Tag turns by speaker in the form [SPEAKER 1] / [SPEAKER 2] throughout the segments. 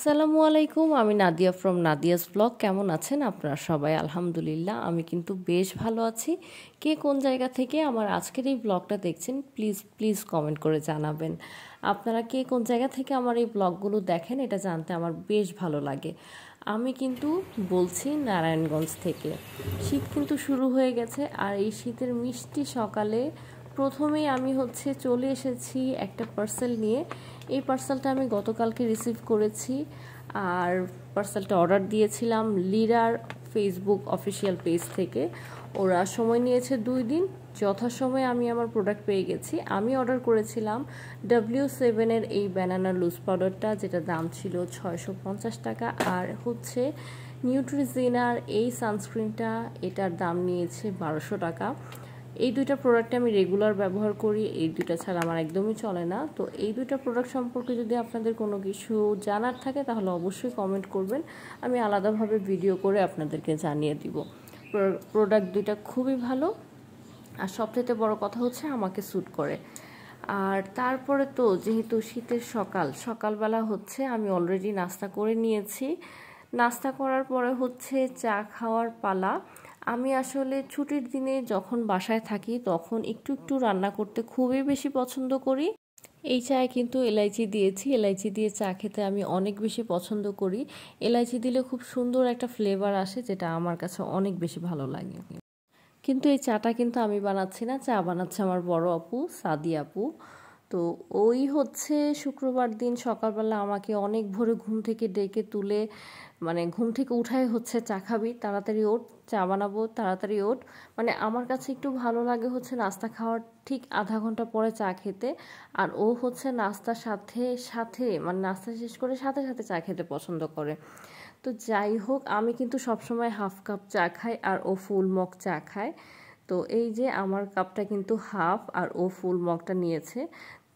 [SPEAKER 1] আসসালামু আলাইকুম, আমি নাদিয়া ফ্রম নাদিয়াস ব্লগ। কেমন আছেন আপনারা সবাই? আলহামদুলিল্লাহ আমি কিন্তু বেশ ভালো আছি। কে কোন জায়গা থেকে আমার আজকের এই ব্লগটা দেখছেন প্লিজ প্লিজ কমেন্ট করে জানাবেন। আপনারা কে কোন জায়গা থেকে আমার এই ব্লগগুলো দেখেন এটা জানতে আমার বেশ ভালো লাগে। আমি কিন্তু বলছি নারায়ণগঞ্জ থেকে। শীত কিন্তু শুরু হয়ে গেছে, আর এই শীতের মিষ্টি সকালে প্রথমেই আমি চলে এসেছি একটা পার্সেল নিয়ে। এই পার্সেলটা আমি গতকালকে রিসিভ করেছি, আর পার্সেলটা অর্ডার দিয়েছিলাম লিরার ফেসবুক অফিসিয়াল পেজ থেকে। ওরা সময় নিয়েছে 2 দিন, যথাসময়ে আমি আমার প্রোডাক্ট পেয়ে গেছি। আমি অর্ডার করেছিলাম W7-এর এই ব্যানানা লুজ পাউডারটা, যেটা দাম ছিল 650 টাকা, আর নিউট্রিজিনার এই সানস্ক্রিনটা, এটার দাম নিয়েছে 1200 টাকা। এই দুইটা প্রোডাক্ট আমি রেগুলার ব্যবহার করি, এই দুইটা ছাড়া আমার একদমই চলে না। তো এই দুইটা প্রোডাক্ট সম্পর্কে যদি আপনাদের কোনো কিছু জানার থাকে তাহলে অবশ্যই কমেন্ট করবেন, আমি আলাদাভাবে ভিডিও করে আপনাদেরকে জানিয়ে দিব। প্রোডাক্ট দুইটা খুবই ভালো, আর সবথেকে বড় কথা আমাকে স্যুট করে। আর তারপরে তো যেহেতু শীতের সকালবেলা আমি অলরেডি নাস্তা করে নিয়েছি। নাস্তা করার পরে চা খাওয়ার পালা। আমি আসলে ছুটির দিনে যখন বাসায় থাকি তখন একটু একটু রান্না করতে খুবই বেশি পছন্দ করি। এই চায়ে কিন্তু এলাইচি দিয়েছি, এলাইচি দিয়ে চা খেতে আমি অনেক বেশি পছন্দ করি। এলাইচি দিলে খুব সুন্দর একটা ফ্লেভার আসে, যেটা আমার কাছে অনেক বেশি ভালো লাগে। কিন্তু এই চাটা কিন্তু আমি বানাচ্ছি না, চা বানাচ্ছে আমার বড় আপু সাদি আপু। তো ওই শুক্রবার দিন সকালবেলা আমাকে অনেক ভোরে ঘুম থেকে ডেকে তুলে, মানে ঘুম থেকে উঠাই চা খাবি, তাড়াতাড়ি ওঠ, চা বানাবো, তাড়াতাড়ি ওঠ। মানে আমার কাছে একটু ভালো লাগে নাস্তা খাওয়ার ঠিক আধা ঘন্টা পরে চা খেতে। আর ও নাস্তার সাথে সাথে মানে নাস্তা শেষ করে সাথে সাথে চা খেতে পছন্দ করে। তো যাই হোক, আমি কিন্তু সবসময় হাফ কাপ চা খাই আর ও ফুল মগ চা খায়। তো এই যে আমার কাপটা কিন্তু হাফ, আর ও ফুল মগটা নিয়েছে।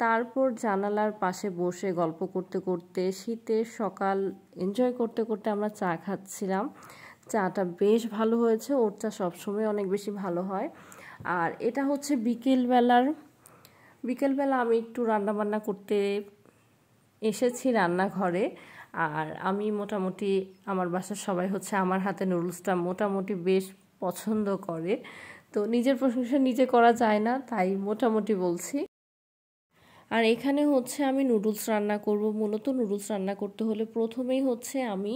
[SPEAKER 1] তারপর জানালার পাশে বসে গল্প করতে করতে শীতের সকাল এনজয় করতে করতে আমরা চা খাচ্ছিলাম। চাটা বেশ ভালো হয়েছে, ওর চা সবসময় অনেক বেশি ভালো হয়। আর এটা বিকেলবেলা আমি একটু রান্নাবান্না করতে এসেছি রান্নাঘরে। আর আমি মোটামুটি, আমার বাসার সবাই আমার হাতে নুডলসটা মোটামুটি বেশ পছন্দ করে। তো নিজের প্রশংসা নিজে করা যায় না, তাই মোটামুটি বলছি। আর এখানে আমি নুডলস রান্না করব। মূলত নুডলস রান্না করতে হলে প্রথমেই আমি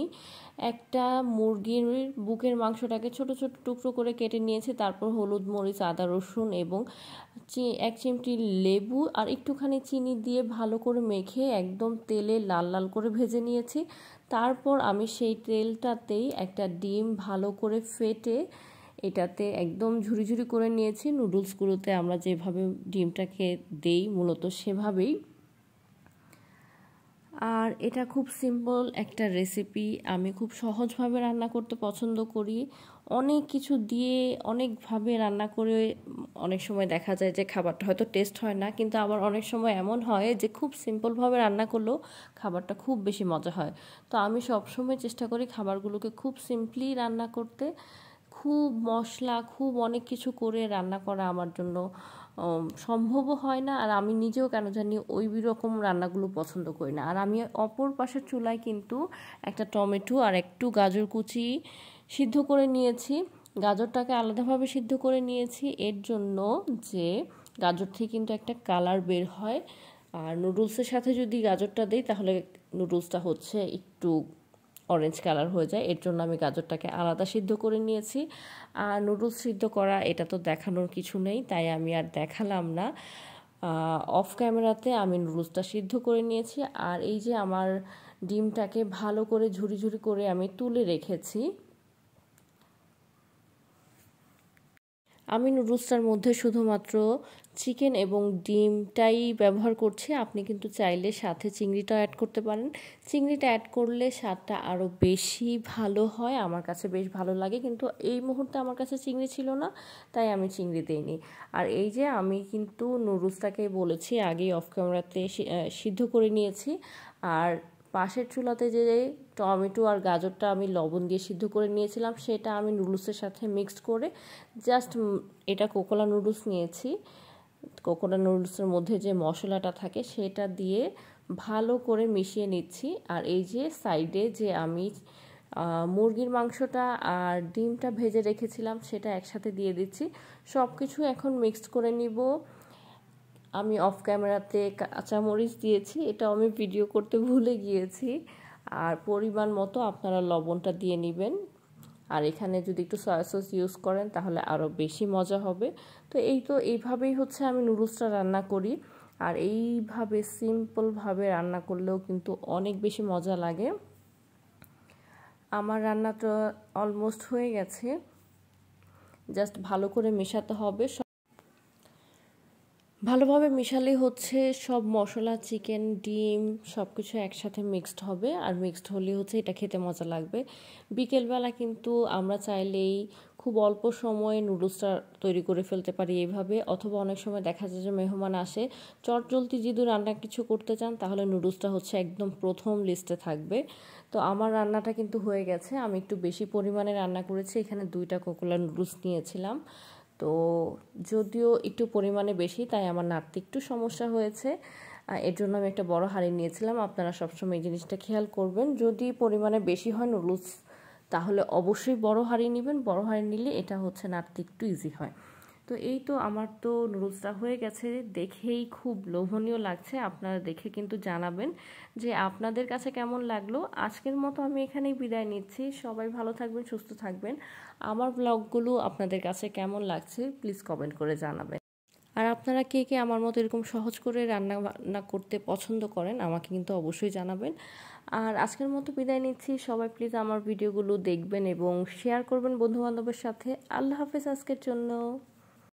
[SPEAKER 1] একটা মুরগির বুকের মাংসটাকে ছোট ছোট টুকরো করে কেটে নিয়েছি। তারপর হলুদ, মরিচ, আদা, রসুন এবং 1 চিমটি লেবু আর একটুখানি চিনি দিয়ে ভালো করে মেখে একদম তেলে লাল লাল করে ভেজে নিয়েছি। তারপর আমি সেই তেলটাতেই একটা ডিম ভালো করে ফেটে এটাতে একদম ঝুরি ঝুরি করে নিয়েছি। নুডলসগুলোতে আমরা যেভাবে ডিমটাকে দেই মূলত সেভাবেই। আর এটা খুব সিম্পল একটা রেসিপি, আমি খুব সহজভাবে রান্না করতে পছন্দ করি। অনেক কিছু দিয়ে অনেকভাবে রান্না করে অনেক সময় দেখা যায় যে খাবারটা হয়তো টেস্ট হয় না, কিন্তু আবার অনেক সময় এমন হয় যে খুব সিম্পলভাবে রান্না করলেও খাবারটা খুব বেশি মজা হয়। তো আমি সবসময় চেষ্টা করি খাবারগুলোকে খুব সিম্পলি রান্না করতে। খুব মশলা, খুব অনেক কিছু করে রান্না করা আমার জন্য সম্ভবও হয় না, আর আমি নিজেও কেন জানি ওই রকম রান্নাগুলো পছন্দ করি না। আর আমি অপর পাশের চুলায় কিন্তু একটা টমেটো আর একটু গাজর কুচি সিদ্ধ করে নিয়েছি। গাজরটাকে আলাদাভাবে সিদ্ধ করে নিয়েছি এর জন্য যে গাজর থেকে কিন্তু একটা কালার বের হয়, আর নুডলসের সাথে যদি গাজরটা দিই তাহলে নুডলসটা একটু অরেঞ্জ কালার হয়ে যায়। এর জন্য আমি গাজরটাকে আলাদা সিদ্ধ করে নিয়েছি। আর নুডলস সিদ্ধ করা এটা তো দেখানোর কিছু নেই, তাই আমি আর দেখালাম না। অফ ক্যামেরাতে আমি নুডলসটা সিদ্ধ করে নিয়েছি। আর এই যে আমার ডিমটাকে ভালো করে ঝুরি ঝুরি করে আমি তুলে রেখেছি। আমি নুডলসটার মধ্যে শুধুমাত্র চিকেন এবং ডিমটাই ব্যবহার করছি। আপনি কিন্তু চাইলে সাথে চিংড়িটাও অ্যাড করতে পারেন। চিংড়িটা অ্যাড করলে স্বাদটা আরও বেশি ভালো হয়, আমার কাছে বেশ ভালো লাগে। কিন্তু এই মুহূর্তে আমার কাছে চিংড়ি ছিল না, তাই আমি চিংড়ি দিইনি। আর এই যে আমি কিন্তু নুডলসটাকে বলেছি আগেই অফ ক্যামেরাতে সিদ্ধ করে নিয়েছি। আর পাশের চুলাতে যে টমেটো আর গাজরটা আমি লবণ দিয়ে সিদ্ধ করে নিয়েছিলাম সেটা আমি নুডলসের সাথে মিক্সড করে জাস্ট, এটা কোকোলা নুডলস নিয়েছি, কোকোলা নুডলসের মধ্যে যে মশলাটা থাকে সেটা দিয়ে ভালো করে মিশিয়ে নিচ্ছি। আর এই যে সাইডে যে আমি মুরগির মাংসটা আর ডিমটা ভেজে রেখেছিলাম সেটা একসাথে দিয়ে দিচ্ছি। সব কিছু এখন মিক্সড করে নিব। আমি অফ ক্যামেরাতে কাঁচামরিচ দিয়েছি, এটা আমি ভিডিও করতে ভুলে গিয়েছি। আর পরিমাণ মতো আপনারা লবণটা দিয়ে নেবেন। আর এখানে যদি একটু সয়া সস ইউজ করেন তাহলে আরও বেশি মজা হবে। তো এইভাবেই হচ্ছে আমি নুডলসটা রান্না করি। আর এইভাবে সিম্পলভাবে রান্না করলেও কিন্তু অনেক বেশি মজা লাগে। আমার রান্নাটা অলমোস্ট হয়ে গেছে, জাস্ট ভালো করে মেশাতে হবে। ভালোভাবে মেশালেই হচ্ছে সব মশলা, চিকেন, ডিম সব কিছু একসাথে মিক্সড হবে। আর মিক্সড হলে হচ্ছে এটা খেতে মজা লাগবে। বিকেলবেলা কিন্তু আমরা চাইলেই খুব অল্প সময়ে নুডলসটা তৈরি করে ফেলতে পারি এইভাবে, অথবা অনেক সময় দেখা যায় যে মেহমান আসে, চটজলদি যদি রান্না কিছু করতে চান তাহলে নুডলসটা হচ্ছে একদম প্রথম লিস্টে থাকবে। তো আমার রান্নাটা কিন্তু হয়ে গেছে। আমি একটু বেশি পরিমাণে রান্না করেছি, এখানে 2টা কোকোলা নুডলস নিয়েছিলাম। তো যদিও একটু পরিমাণে বেশি, তাই আমার নাড়তে একটু সমস্যা হয়েছে। এর জন্য আমি একটা বড় হাঁড়ি নিয়েছিলাম। আপনারা সবসময় এই জিনিসটা খেয়াল করবেন, যদি পরিমাণে বেশি হয় নুডলস তাহলে অবশ্যই বড় হাঁড়ি নেবেন। বড় হাঁড়ি নিলে এটা হচ্ছে নাড়তে একটু ইজি হয়। তো এই তো আমার তো নুডলসটা হয়ে গেছে, দেখেই খুব লোভনীয় লাগছে। আপনারা দেখে কিন্তু জানাবেন যে আপনাদের কাছে কেমন লাগলো। আজকের মতো আমি এখানেই বিদায় নিচ্ছি। সবাই ভালো থাকবেন, সুস্থ থাকবেন। আমার ব্লগগুলো আপনাদের কাছে কেমন লাগছে প্লিজ কমেন্ট করে জানাবেন। আর আপনারা কে কে আমার মতো এরকম সহজ করে রান্না বান্না করতে পছন্দ করেন আমাকে কিন্তু অবশ্যই জানাবেন। আর আজকের মতো বিদায় নিচ্ছি। সবাই প্লিজ আমার ভিডিওগুলো দেখবেন এবং শেয়ার করবেন বন্ধুবান্ধবের সাথে। আল্লাহ হাফেজ আজকের জন্য।